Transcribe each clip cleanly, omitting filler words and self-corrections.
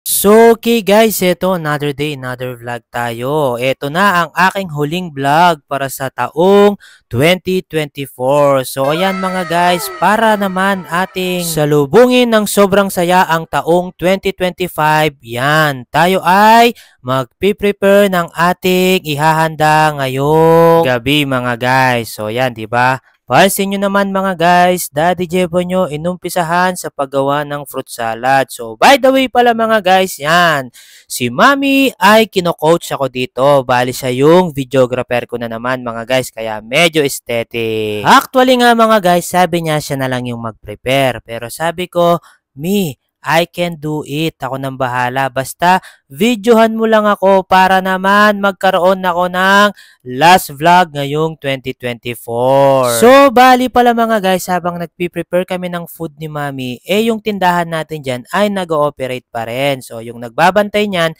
So, okay guys, eto another day, another vlog tayo. Eto na ang aking huling vlog para sa taong 2024. So, ayan mga guys, para naman ating salubungin ng sobrang saya ang taong 2025. Yan, tayo ay magpi-prepare ng ating ihahanda ngayong gabi mga guys. So, yan, di ba? Pansin nyo naman mga guys, Daddy Jebo nyo inumpisahan sa paggawa ng fruit salad. So, by the way pala mga guys, yan. Si Mami ay kino-coach ako dito. Bali siya yung videographer ko na naman mga guys, kaya medyo aesthetic. Actually nga mga guys, sabi niya siya na lang yung mag-prepare. Pero sabi ko, Mi, I can do it. Ako nang bahala. Basta, videohan mo lang ako para naman magkaroon ako ng last vlog ngayong 2024. So, bali pala mga guys, habang nagpi-prepare kami ng food ni Mami, yung tindahan natin dyan ay nag-ooperate pa rin. So, yung nagbabantay niyan,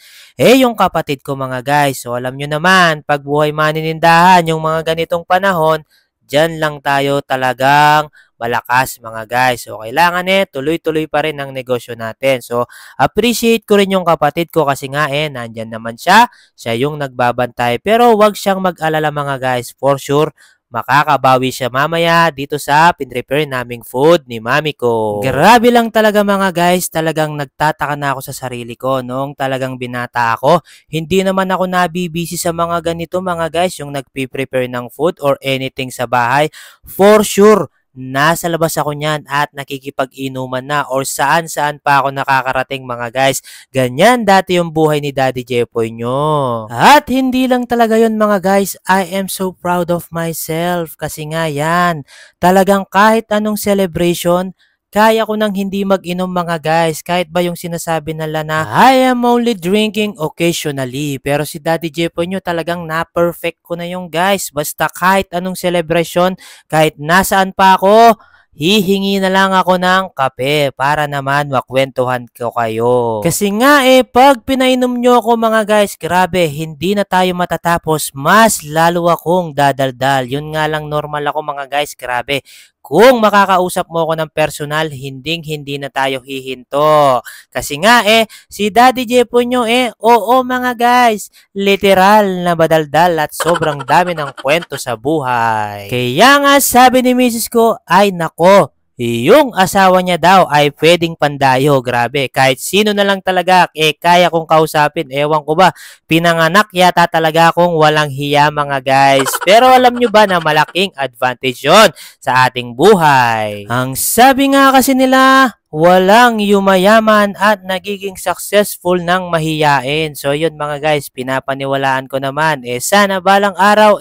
yung kapatid ko mga guys. So, alam nyo naman, pag buhay maninindahan, yung mga ganitong panahon, dyan lang tayo talagang malakas mga guys. So, kailangan tuloy-tuloy pa rin ang negosyo natin. So, appreciate ko rin yung kapatid ko kasi nga nandyan naman siya. Siya yung nagbabantay. Pero wag siyang mag-alala mga guys. For sure, makakabawi siya mamaya dito sa pinrepare naming food ni mami ko. Grabe lang talaga mga guys, talagang nagtataka na ako sa sarili ko noong talagang binata ako. Hindi naman ako nabibisi sa mga ganito mga guys, yung nagpi-prepare ng food or anything sa bahay. For sure, nasa labas ako niyan at nakikipag-inuman na or saan-saan pa ako nakakarating mga guys. Ganyan dati yung buhay ni Daddy Jepoy nyo. At hindi lang talaga yun mga guys, I am so proud of myself kasi nga yan, talagang kahit anong celebration, kaya ko nang hindi mag-inom mga guys. Kahit ba yung sinasabi nila na I am only drinking occasionally. Pero si Daddy Jepoy nyo talagang na-perfect ko na yung guys. Basta kahit anong celebration, kahit nasaan pa ako, hihingi na lang ako ng kape para naman makwentuhan ko kayo. Kasi nga pag pinainom nyo ako mga guys, grabe, hindi na tayo matatapos. Mas lalo akong dadaldal. Yun nga lang normal ako mga guys, grabe. Kung makakausap mo ako ng personal, hindi na tayo hihinto. Kasi nga si Daddy Jepo nyo oo mga guys, literal na badaldal at sobrang dami ng kwento sa buhay. Kaya nga sabi ni Mrs. ko, ay nako, yung asawa niya daw ay pwedeng pandayo. Grabe, kahit sino na lang talaga kaya kong kausapin. Ewan ko ba, pinanganak yata talaga akong walang hiya mga guys. Pero alam nyo ba na malaking advantage yon sa ating buhay? Ang sabi nga kasi nila, walang yumayaman at nagiging successful ng mahiyain. So yun mga guys, pinapaniwalaan ko naman. Sana balang araw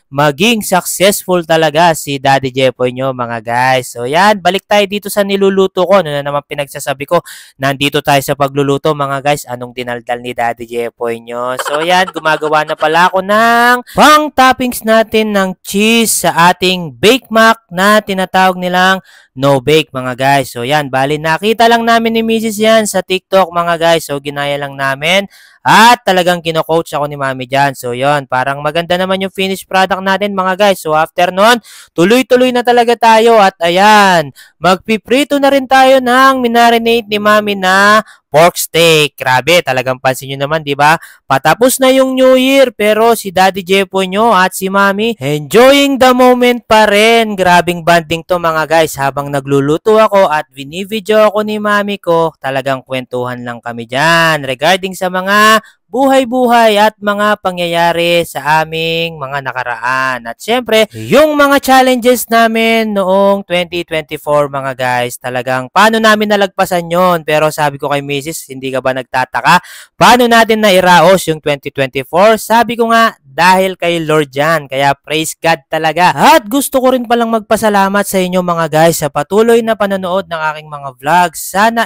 maging successful talaga si Daddy Jepoy nyo mga guys. So yan, balik tayo dito sa niluluto ko. Ano na naman pinagsasabi ko, nandito tayo sa pagluluto mga guys. Anong dinaldal ni Daddy Jepoy nyo? So yan, gumagawa na pala ako ng pang toppings natin ng cheese sa ating Bake Mac na tinatawag nilang no bake mga guys. So yan, bali nakita lang namin ni Mrs. yan sa TikTok mga guys. So ginaya lang namin at talagang kino-coach ako ni Mami dyan. So yon, parang maganda naman yung finished product natin mga guys. So after nun, tuloy-tuloy na talaga tayo at ayan, magpiprito na rin tayo ng minarinate ni Mami na pork steak. Grabe, talagang pansin nyo naman, di ba? Patapos na yung New Year, pero si Daddy Jepo nyo at si Mami, enjoying the moment pa rin. Grabing banding to mga guys. Habang nagluluto ako at binivideo ako ni Mami ko, talagang kwentuhan lang kami dyan regarding sa mga buhay-buhay at mga pangyayari sa aming mga nakaraan. At syempre, yung mga challenges namin noong 2024 mga guys, talagang paano namin nalagpasan yon. Pero sabi ko kay Mrs., hindi ka ba nagtataka? Paano natin nairaos yung 2024? Sabi ko nga, dahil kay Lord yan. Kaya praise God talaga. At gusto ko rin palang magpasalamat sa inyo mga guys sa patuloy na panonood ng aking mga vlogs. Sana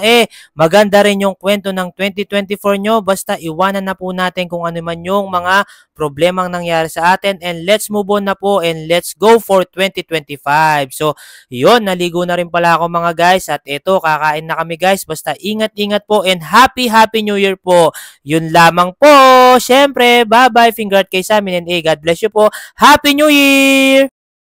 maganda rin yung kwento ng 2024 nyo. Basta iwanan na po natin kung ano man yung mga problemang nangyari sa atin. And let's move on na po and let's go for 2025. So, yun, naligo na rin pala ako mga guys. At ito, kakain na kami guys. Basta ingat-ingat po and happy New Year po. Yun lamang po. Syempre, bye-bye. Finger kay sa amin and God bless you po. Happy New Year!